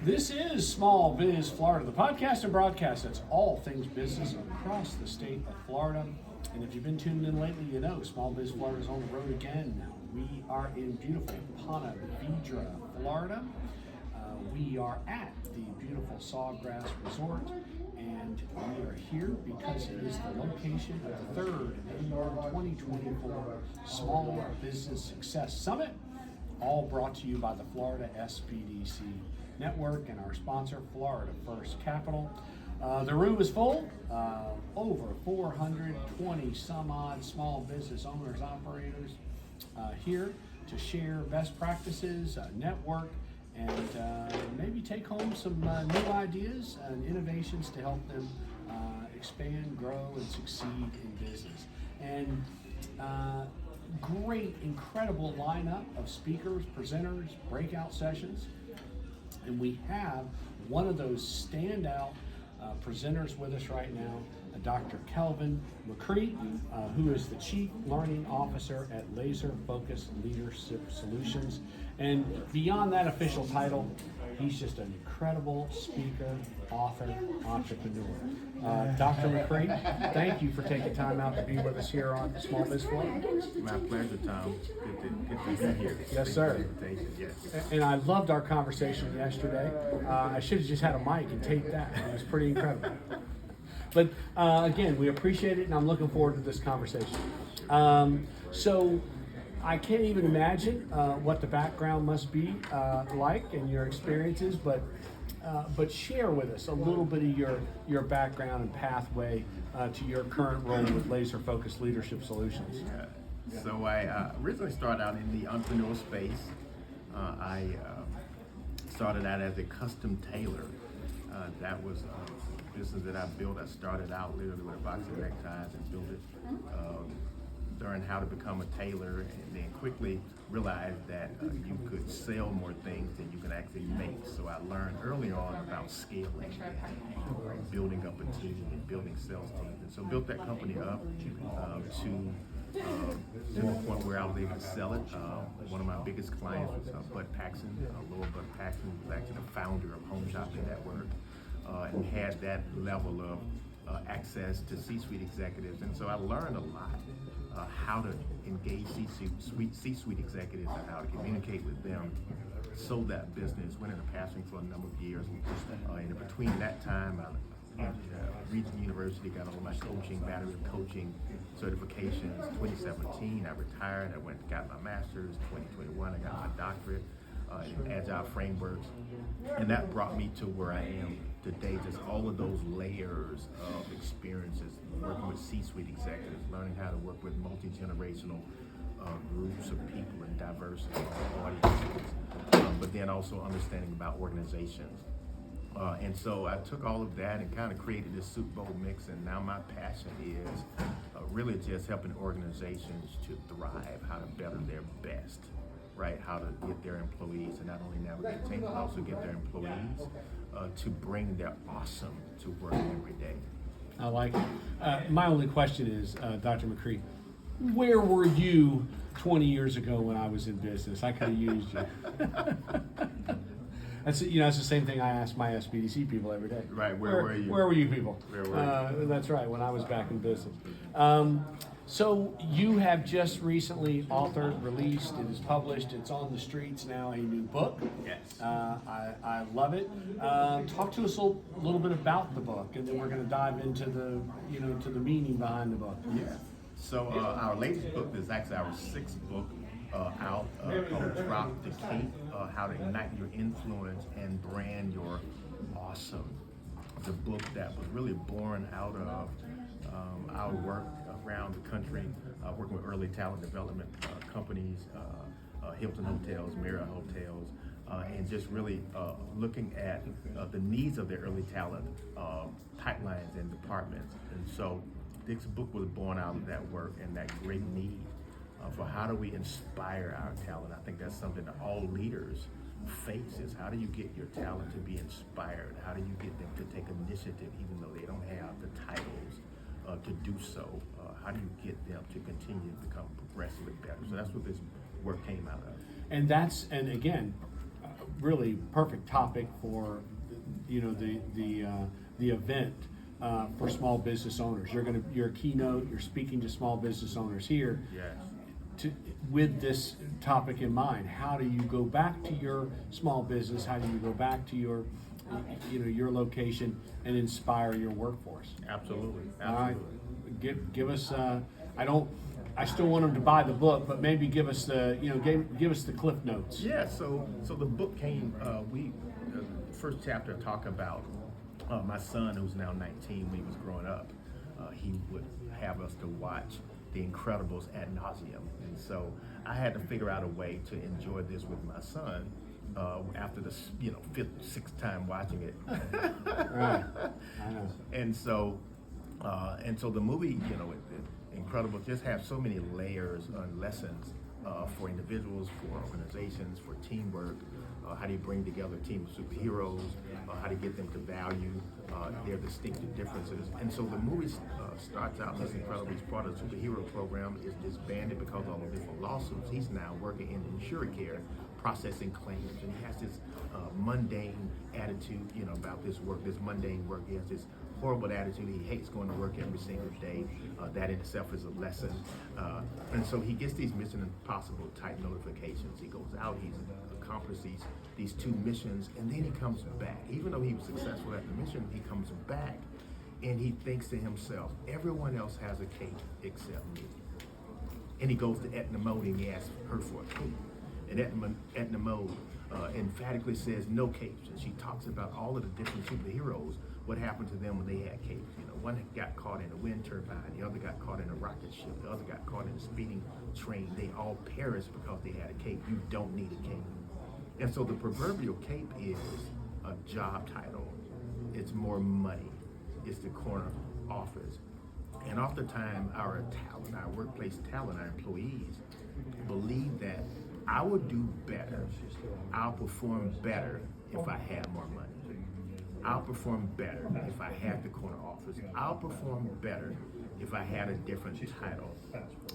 This is Small Biz Florida, the podcast and broadcast that's all things business across the state of Florida. And if you've been tuned in lately, you know Small Biz Florida is on the road again. We are in beautiful Ponte Vedra, Florida. We are at the beautiful Sawgrass Resort, and we are here because it is the location of the third annual 2024 Small Business Success Summit, all brought to you by the Florida SBDC Network and our sponsor, Florida First Capital. The room is full, over 420 some odd small business owners, operators here to share best practices, network, and maybe take home some new ideas and innovations to help them expand, grow, and succeed in business. And great, incredible lineup of speakers, presenters, breakout sessions. And we have one of those standout presenters with us right now, Dr. Kelvin McCree, who is the Chief Learning Officer at Laser Focused Leadership Solutions. And beyond that official title, he's just an incredible speaker, author, entrepreneur. Dr. McCree, thank you for taking time out to be with us here on Small Biz Florida. My pleasure, Tom. Good to be here. Yes, sir. Yes. And I loved our conversation yesterday. I should have just had a mic and taped that. It was pretty incredible. But again, we appreciate it, and I'm looking forward to this conversation. So I can't even imagine what the background must be like and your experiences, but share with us a little bit of your background and pathway to your current role with Laser Focused Leadership Solutions. Yeah. So I originally started out in the entrepreneur space. I started out as a custom tailor. That was a business that I built. I started out literally with a box of neckties and built it. Learned how to become a tailor, and then quickly realized that you could sell more things than you can actually make. So I learned early on about scaling, building up a team and building sales teams. And so built that company up to the point where I was able to sell it. One of my biggest clients was Bud Paxson. Lord Bud Paxson was actually the founder of Home Shopping Network, and had that level of access to C-suite executives. And so I learned a lot. How to engage C-suite executives and how to communicate with them, sold that business, went into pastoring for a number of years. And in between that time, I Regent University, got all my coaching, battery of coaching certifications. 2017, I retired. I went and got my master's. 2021, I got my doctorate in agile frameworks. And that brought me to where I am today, just all of those layers of experiences, working with C-suite executives, learning how to work with multi-generational groups of people and diverse audiences, but then also understanding about organizations. And so I took all of that and kind of created this Super Bowl mix, and now my passion is really just helping organizations to thrive, how to better their best, right? How to get their employees to not only navigate change, but also get their employees to bring their awesome to work every day. I like it. My only question is, Dr. McCree, where were you 20 years ago when I was in business? I could have used you. That's the same thing I ask my SBDC people every day. Right, where were you? Where were you people? Where were you? That's right, when I was back in business. So you have just recently authored, released, it is published, it's on the streets now, a new book. Yes. I love it. Talk to us a little bit about the book, and then we're going to dive into to the meaning behind the book. Yeah. So our latest book is actually our sixth book out called Drop the Cape, How to Ignite Your Influence and Brand Your Awesome. It's a book that was really born out of our work around the country, working with early talent development companies, Hilton Hotels, Marriott Hotels, and just really looking at the needs of their early talent pipelines and departments. And so this book was born out of that work and that great need for how do we inspire our talent. I think that's something that all leaders face, is how do you get your talent to be inspired? How do you get them to take initiative even though they don't have the titles to do so? How do you get them to continue to become progressively better? So that's what this work came out of. And again, really perfect topic for, the event for small business owners. You're a keynote. You're speaking to small business owners here. Yes. With this topic in mind, how do you go back to your small business? How do you go back to your location and inspire your workforce? Absolutely. All right, give us. I still want them to buy the book, but maybe give us the give us the cliff notes. Yeah. So the book came. The first chapter talk about my son, who's now 19. When he was growing up, he would have us to watch The Incredibles ad nauseum, and so I had to figure out a way to enjoy this with my son. After the fifth, sixth time watching it, Right, I know. and so the movie, Incredible, just have so many layers and lessons for individuals, for organizations, for teamwork. How do you bring together a team of superheroes? How do you get them to value their distinctive differences? And so the movie starts out, this Incredible, he's part of the superhero program, is disbanded because of all the different lawsuits. He's now working in InsureCare, processing claims, and he has this mundane attitude, about this work, this mundane work. He has this horrible attitude. He hates going to work every single day. That in itself is a lesson. And so he gets these Mission Impossible type notifications. He goes out, he's accomplished these 2 missions, and then he comes back. Even though he was successful at the mission, he comes back and he thinks to himself, everyone else has a cape except me. And he goes to Etna Mode and he asks her for a cape. And Etna Mode emphatically says no capes. And she talks about all of the different superheroes, what happened to them when they had capes. One got caught in a wind turbine, the other got caught in a rocket ship, the other got caught in a speeding train. They all perished because they had a cape. You don't need a cape. And so the proverbial cape is a job title. It's more money. It's the corner office. And oftentimes our talent, our workplace talent, our employees believe that I would do better, I'll perform better if I had more money. I'll perform better if I had the corner office. I'll perform better if I had a different title.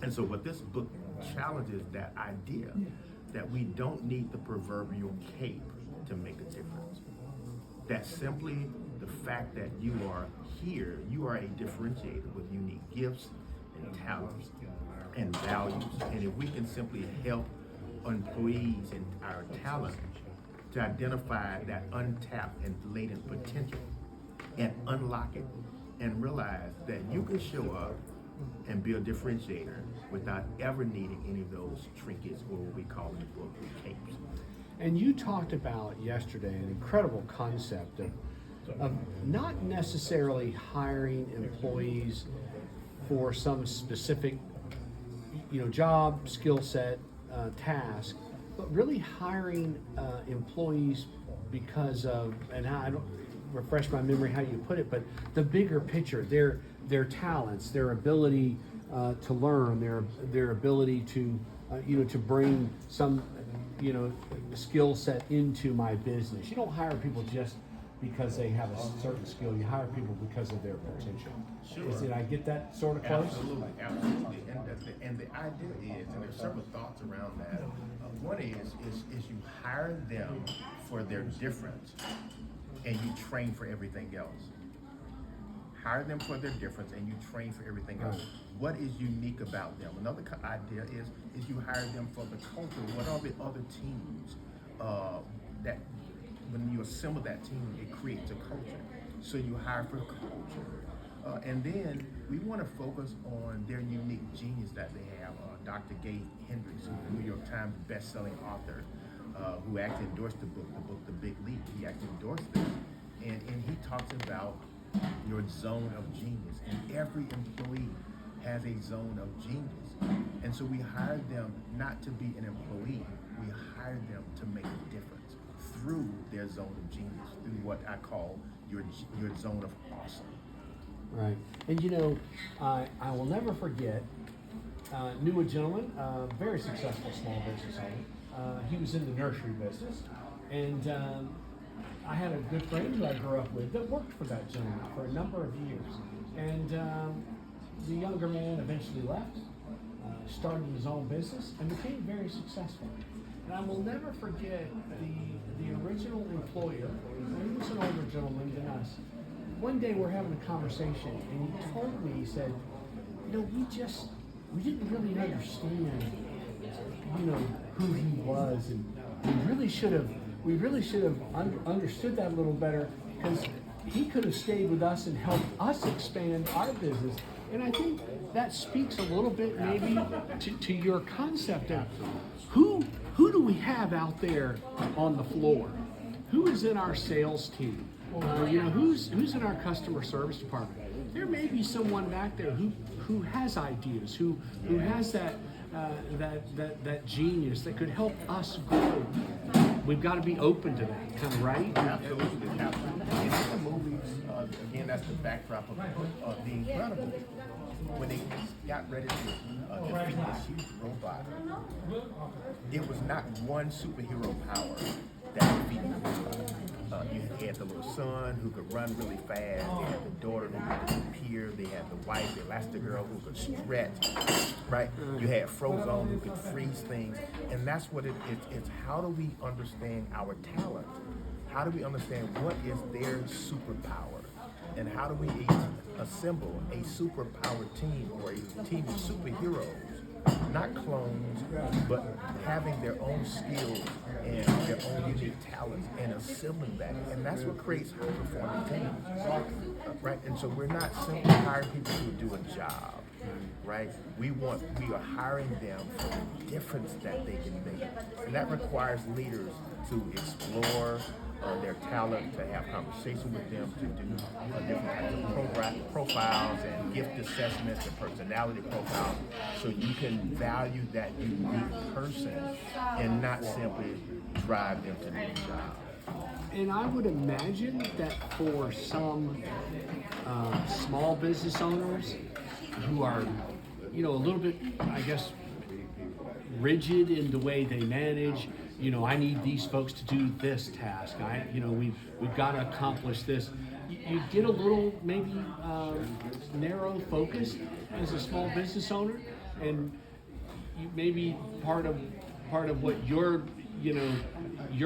And so what this book challenges that idea that we don't need the proverbial cape to make a difference. That simply the fact that you are here, you are a differentiator with unique gifts and talents and values. And if we can simply help employees and our talent to identify that untapped and latent potential and unlock it and realize that you can show up and be a differentiator without ever needing any of those trinkets, or what we call in the book capes. And you talked about yesterday an incredible concept of not necessarily hiring employees for some specific job, skill set, task, but really hiring employees because of, and I don't refresh my memory how you put it, but the bigger picture, their talents, their ability to learn, their ability to to bring some skill set into my business. You don't hire people just because they have a certain skill. You hire people because of their potential. Sure. Did I get that sort of close? Absolutely. And the idea is, and there's several thoughts around that. One is you hire them for their difference, and you train for everything else. Hire them for their difference, and you train for everything else. What is unique about them? Another idea is you hire them for the culture. What are the other teams that when you assemble that team, it creates a culture. So you hire for culture. And then we want to focus on their unique genius that they have. Dr. Gay Hendricks, who's a New York Times best-selling author, who actually endorsed the book, The Big Leap. He actually endorsed it. And he talks about your zone of genius. And every employee has a zone of genius. And so we hire them not to be an employee. We hire them to make a difference through their zone of genius, through what I call your zone of awesome. Right. And I will never forget, knew a gentleman, very successful small business owner. He was in the nursery business. And I had a good friend who I grew up with that worked for that gentleman for a number of years. And the younger man eventually left, started his own business, and became very successful. And I will never forget the original employer. He was an older gentleman than us. One day we're having a conversation, and he told me, he said, we didn't really understand, who he was, and we really should have understood that a little better, because he could have stayed with us and helped us expand our business. And I think that speaks a little bit maybe to your concept of who do we have out there on the floor? Who is in our sales team? Who's in our customer service department? There may be someone back there who has ideas, who has that genius that could help us grow. We've got to be open to that, kind of, right? Absolutely. And in the movies, again, that's the backdrop of The Incredibles. When they got ready to defeat this huge robot, it was not one superhero power that defeated the robot. You had the little son who could run really fast. They had the daughter who could disappear. They had the wife, the Elastigirl, who could stretch. Right? You had Frozone who could freeze things. And that's what it's how do we understand our talent? How do we understand what is their superpower? And how do we assemble a superpower team or a team of superheroes? Not clones, but having their own skills and their own unique talents and assembling that. And that's what creates high-performing teams, right? And so we're not simply hiring people to do a job, right? We are hiring them for the difference that they can make. And that requires leaders to explore their talent, to have conversation with them, to do different types of profiles and gift assessments and personality profiles, so you can value that unique person and not simply drive them to do the job. And I would imagine that for some small business owners who are, a little bit, I guess, rigid in the way they manage, I need these folks to do this task. We've got to accomplish this. You get a little maybe narrow focus as a small business owner, and maybe part of what your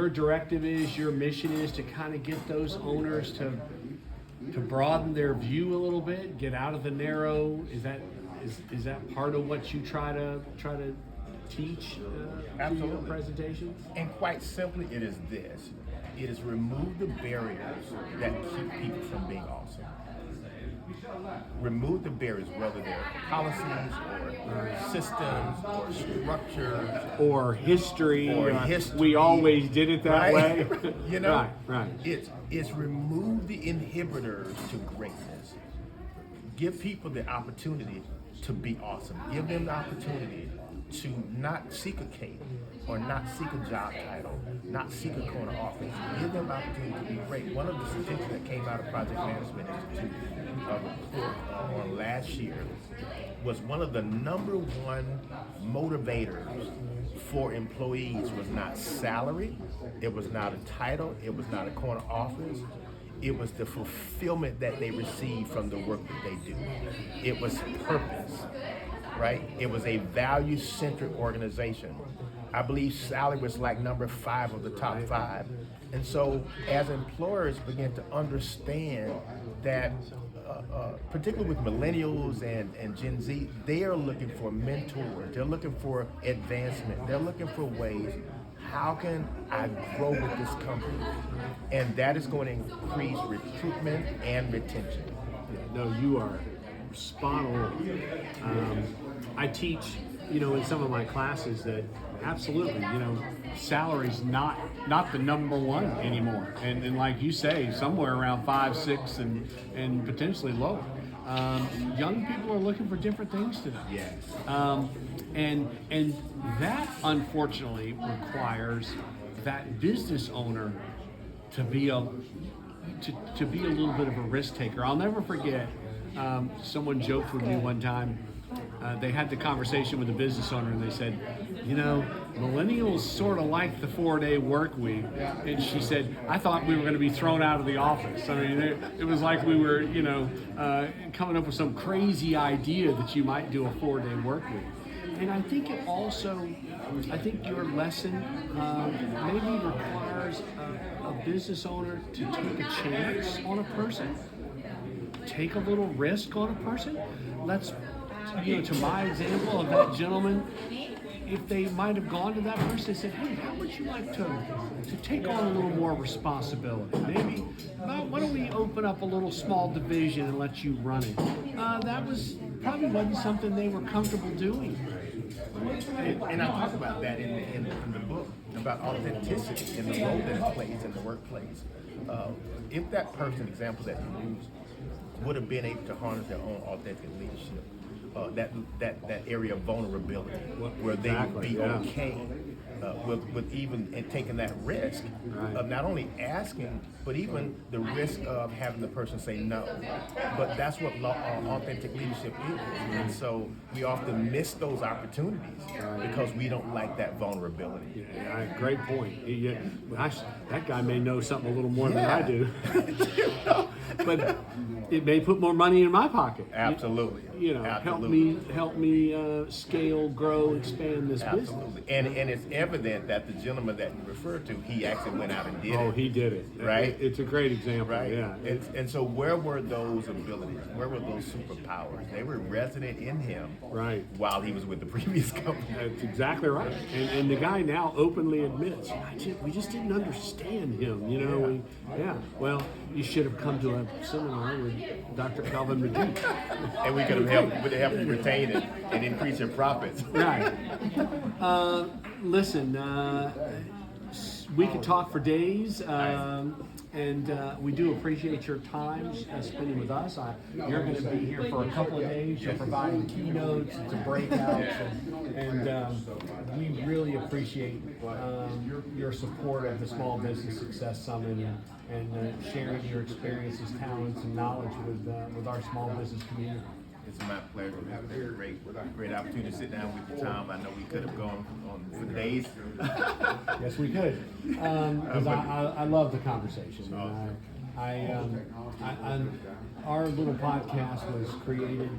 directive is, your mission is to kind of get those owners to broaden their view a little bit, get out of the narrow. Is that part of what you try to teach through your presentations? And quite simply, it is this. It is remove the barriers that keep people from being awesome. Remove the barriers, whether they're policies or systems or structures or history. History. We always did it that way. Right. It's remove the inhibitors to greatness. Give people the opportunity to be awesome. Give them the opportunity to not seek a cape or not seek a job title, not seek a corner office. Give them the opportunity to be great. One of the statistics that came out of Project Management Institute report on last year was one of the number one motivators for employees was not salary, it was not a title, it was not a corner office. It was the fulfillment that they received from the work that they do. It was purpose. Right? It was a value-centric organization. I believe salary was like number 5 of the top 5. And so as employers begin to understand that, particularly with millennials and Gen Z, they are looking for mentors. They're looking for advancement. They're looking for ways, how can I grow with this company? And that is going to increase recruitment and retention. No, you are spot on. I teach, in some of my classes that absolutely, salary's not the number one anymore. And like you say, somewhere around 5, 6, and potentially lower. Young people are looking for different things today. Yes. And that unfortunately requires that business owner to be a little bit of a risk taker. I'll never forget. Someone joked with me one time. They had the conversation with a business owner, and they said, millennials sort of like the 4-day work week. And she said, I thought we were going to be thrown out of the office. I mean, it was like we were, coming up with some crazy idea that you might do a 4-day work week. And I think it also, I think your lesson maybe requires a business owner to take a chance on a person, take a little risk on a person. Let's, to my example of that gentleman, if they might have gone to that person and said, hey, how would you like to take on a little more responsibility? Maybe, why don't we open up a little small division and let you run it? That was probably wasn't something they were comfortable doing. And I talk about that in the book, about authenticity and the role that it plays in the workplace. If that person, example that you used, would have been able to harness their own authentic leadership, that area of vulnerability, where they would be okay with even taking that risk of not only asking, but even the risk of having the person say no. But that's what authentic leadership is. And so we often miss those opportunities because we don't like that vulnerability. Yeah, great point. That guy may know something a little more than I do. But it may put more money in my pocket. Absolutely. Absolutely. help me scale, grow, expand this business. Absolutely. And it's evident that the gentleman that you referred to, he actually went out and did it. Oh, he did it. Right? It's a great example. Right. Yeah. And so where were those abilities? Where were those superpowers? They were resident in him while he was with the previous company. That's exactly right. And the guy now openly admits, we just didn't understand him. Well, you should have come to a seminar with Dr. Calvin McGee. And we could have helped you retain it and increase your profits. Right. Listen, we could talk for days, and we do appreciate your time spending with us. You're going to be here for a couple of days. You're providing keynotes and some breakouts, and we really appreciate your support of the Small Business Success Summit and sharing your experiences, talents, and knowledge with our small business community. It's my pleasure. It's been a great opportunity to sit down with you, Tom. I know we could have gone on for days. Yes, we could. Because I love the conversation. Our little podcast was created